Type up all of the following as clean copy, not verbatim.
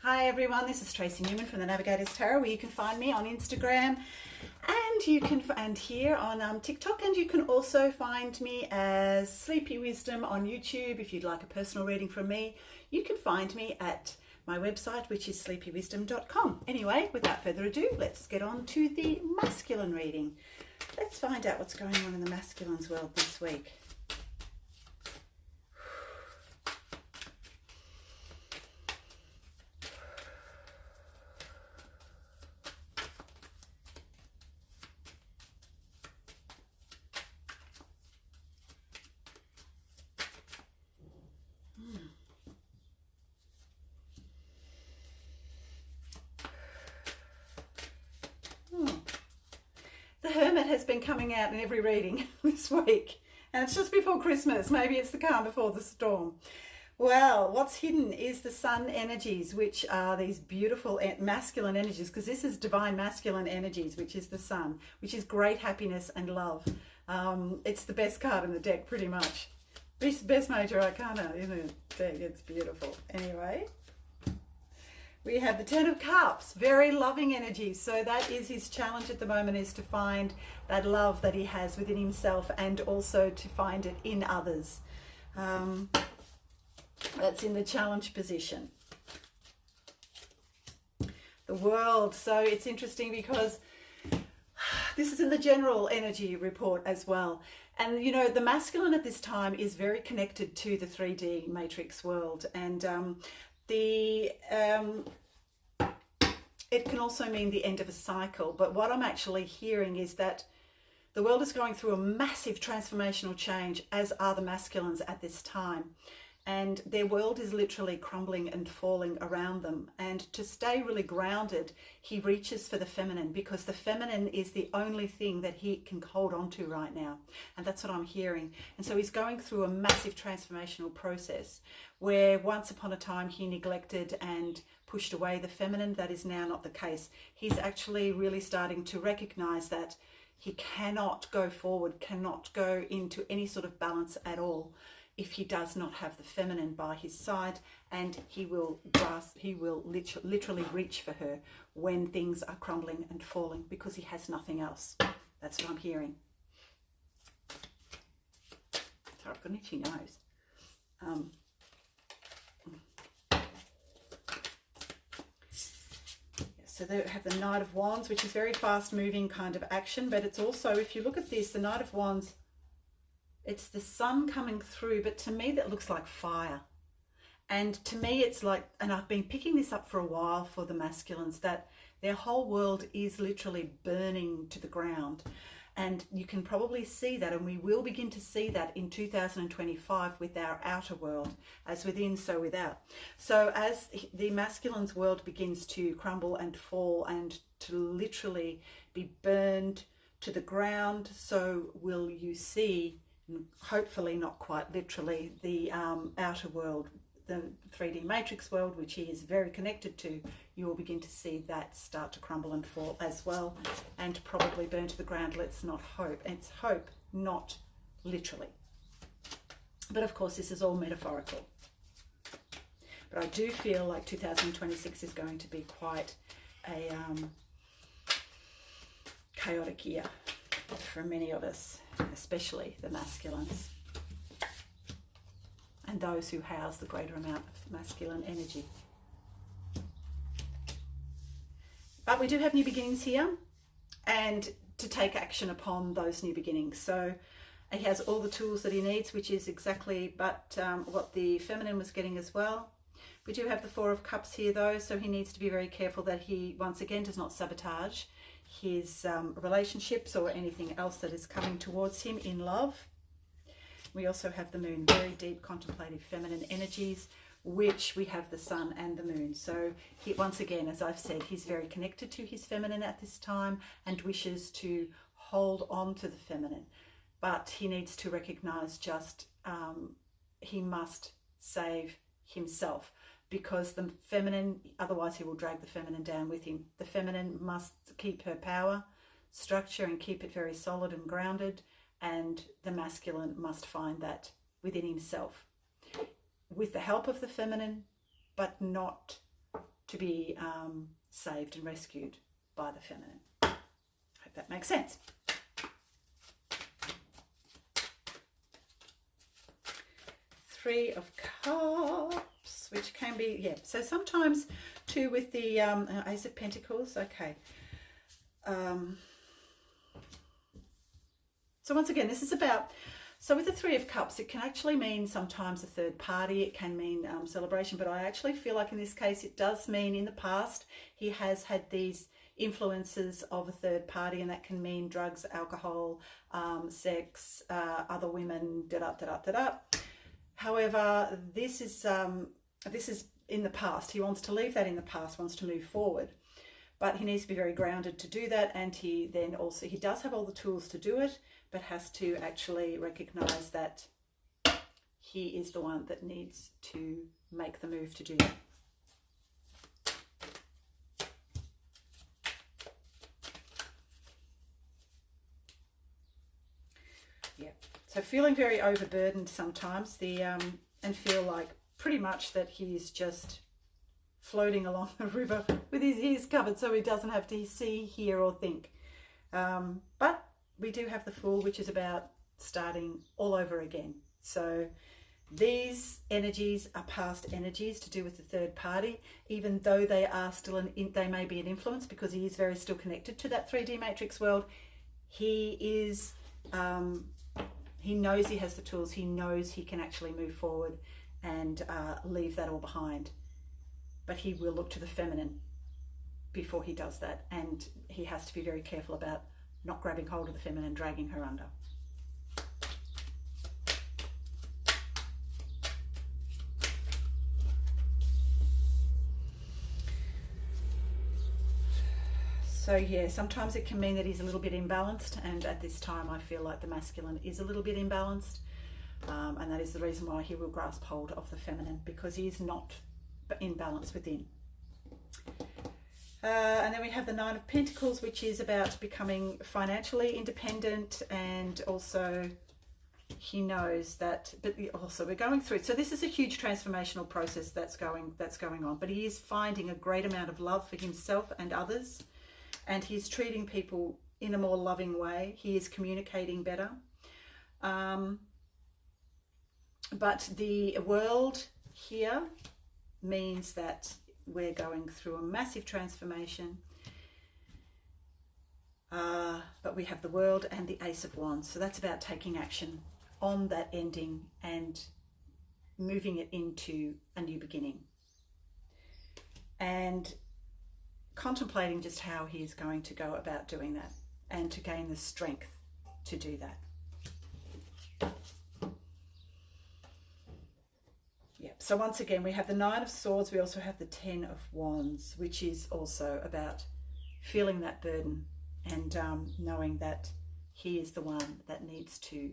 Hi everyone, this is Tracy Newman from the Navigator's Tarot, where you can find me on Instagram and here on TikTok, and you can also find me as Sleepy Wisdom on YouTube. If you'd like a personal reading from me, you can find me at my website, which is sleepywisdom.com. Anyway, without further ado, let's get on to the masculine reading. Let's find out what's going on in the masculine's world this week. The Hermit has been coming out in every reading this week, and it's just before Christmas. Maybe it's the calm before the storm. Well, what's hidden is the sun energies, which are these beautiful masculine energies, because this is divine masculine energies, which is the sun, which is great happiness and love. It's the best card in the deck, pretty much. Best major arcana in the deck. It's beautiful. Anyway, we have the Ten of Cups, very loving energy. So that is his challenge at the moment, is to find that love that he has within himself and also to find it in others. That's in the challenge position. The World. So it's interesting because this is in the general energy report as well. And, you know, the masculine at this time is very connected to the 3D matrix world. And it can also mean the end of a cycle. But what I'm actually hearing is that the world is going through a massive transformational change, as are the masculines at this time. And their world is literally crumbling and falling around them. And to stay really grounded, he reaches for the feminine, because the feminine is the only thing that he can hold on to right now. And that's what I'm hearing. And so he's going through a massive transformational process where once upon a time he neglected and pushed away the feminine. That is now not the case. He's actually really starting to recognize that he cannot go forward, cannot go into any sort of balance at all if he does not have the feminine by his side, and he will literally reach for her when things are crumbling and falling, because he has nothing else. That's what I'm hearing. Sorry, I've got an itchy nose. So they have the Knight of Wands, which is very fast moving kind of action, but it's also, if you look at this, the Knight of Wands, it's the sun coming through, but to me that looks like fire. And to me it's like, and I've been picking this up for a while for the masculines, that their whole world is literally burning to the ground. And you can probably see that, and we will begin to see that in 2025 with our outer world, as within, so without. So as the masculine's world begins to crumble and fall and to literally be burned to the ground, so will you see, hopefully not quite literally, the outer world, the 3D matrix world, which he is very connected to. You will begin to see that start to crumble and fall as well, and probably burn to the ground. Let's not hope. It's hope, not literally. But of course, this is all metaphorical. But I do feel like 2026 is going to be quite a chaotic year for many of us, especially the masculines and those who house the greater amount of masculine energy. But we do have new beginnings here, and to take action upon those new beginnings. So he has all the tools that he needs, which is exactly what the feminine was getting as well. We do have the Four of Cups here though, so he needs to be very careful that he once again does not sabotage his relationships or anything else that is coming towards him in love. We also have the Moon, very deep contemplative feminine energies, which we have the Sun and the Moon. So he, once again, as I've said, he's very connected to his feminine at this time and wishes to hold on to the feminine. But he needs to recognize just he must save himself, because the feminine, otherwise he will drag the feminine down with him. The feminine must keep her power, structure, and keep it very solid and grounded, and the masculine must find that within himself with the help of the feminine, but not to be saved and rescued by the feminine. Hope that makes sense. Three of Cups, which can be, yeah, so sometimes too with the Ace of Pentacles, okay. So once again, this is about, so with the Three of Cups, it can actually mean sometimes a third party, it can mean celebration, but I actually feel like in this case it does mean in the past he has had these influences of a third party, and that can mean drugs, alcohol, sex, other women, da-da-da-da-da-da. However, this is in the past. He wants to leave that in the past, wants to move forward. But he needs to be very grounded to do that, and he does have all the tools to do it, but has to actually recognize that he is the one that needs to make the move to do that. Yeah, so feeling very overburdened sometimes, and feel like pretty much that he's just floating along the river with his ears covered so he doesn't have to see, hear or think. But we do have the Fool, which is about starting all over again. So these energies are past energies to do with the third party, even though they are still they may be an influence, because he is very still connected to that 3D matrix world. He is he knows he has the tools, he knows he can actually move forward and leave that all behind. But he will look to the feminine before he does that, and he has to be very careful about not grabbing hold of the feminine, dragging her under. So yeah, sometimes it can mean that he's a little bit imbalanced, and at this time I feel like the masculine is a little bit imbalanced, and that is the reason why he will grasp hold of the feminine, because he is not in balance within. And then we have the Nine of Pentacles, which is about becoming financially independent, and also he knows that, but also we're going through, so this is a huge transformational process that's going on, but he is finding a great amount of love for himself and others, and he's treating people in a more loving way. He is communicating better. But the world here means that we're going through a massive transformation. But we have the World and the Ace of Wands. So that's about taking action on that ending and moving it into a new beginning. And contemplating just how he is going to go about doing that, and to gain the strength to do that. Yeah, so once again, we have the Nine of Swords. We also have the Ten of Wands, which is also about feeling that burden and knowing that he is the one that needs to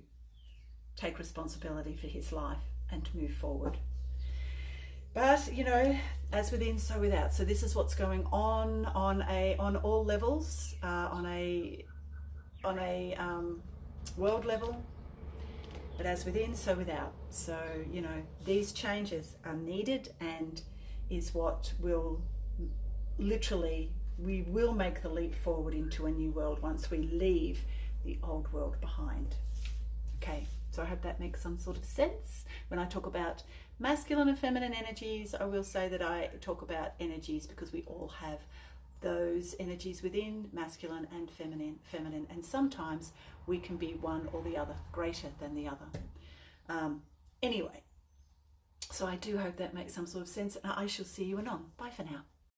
take responsibility for his life and to move forward. But, you know, as within, so without. So this is what's going on all levels, on a world level. But as within, so without. So, you know, these changes are needed, and is what will literally, we will make the leap forward into a new world once we leave the old world behind. Okay, so I hope that makes some sort of sense. When I talk about masculine and feminine energies, I will say that I talk about energies because we all have those energies within, masculine and feminine, and sometimes we can be one or the other, greater than the other. Anyway, so I do hope that makes some sort of sense, and I shall see you anon. Bye for now.